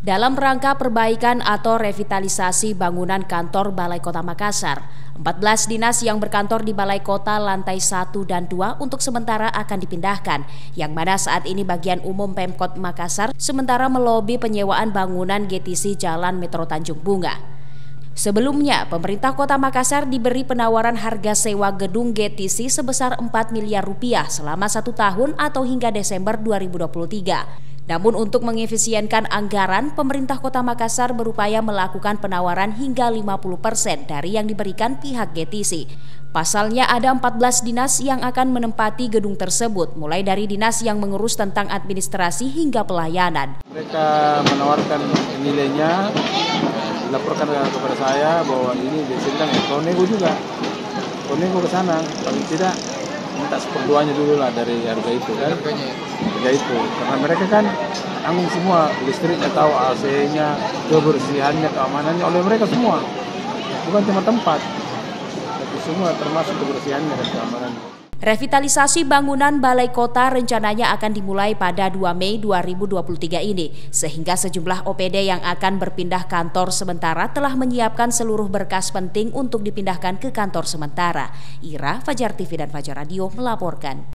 Dalam rangka perbaikan atau revitalisasi bangunan kantor Balai Kota Makassar, 14 dinas yang berkantor di Balai Kota lantai 1 dan 2 untuk sementara akan dipindahkan, yang mana saat ini bagian umum Pemkot Makassar sementara melobi penyewaan bangunan GTC Jalan Metro Tanjung Bunga. Sebelumnya, pemerintah Kota Makassar diberi penawaran harga sewa gedung GTC sebesar 4 miliar rupiah selama 1 tahun atau hingga Desember 2023. Namun untuk mengefisienkan anggaran, pemerintah Kota Makassar berupaya melakukan penawaran hingga 50% dari yang diberikan pihak GTC. Pasalnya ada 14 dinas yang akan menempati gedung tersebut, mulai dari dinas yang mengurus tentang administrasi hingga pelayanan. Mereka menawarkan nilainya, dilaporkan kepada saya bahwa ini sedang nego juga. Nego ke sana, paling tidak minta seperduanya dulu lah dari harga itu kan. Harga itu, karena mereka kan tanggung semua, listrik atau AC-nya, kebersihannya, keamanannya oleh mereka semua. Bukan cuma tempat, tapi semua termasuk kebersihannya dan keamanannya. Revitalisasi bangunan Balai Kota rencananya akan dimulai pada 2 Mei 2023 ini, sehingga sejumlah OPD yang akan berpindah kantor sementara telah menyiapkan seluruh berkas penting untuk dipindahkan ke kantor sementara. Ira, Fajar TV dan Fajar Radio melaporkan.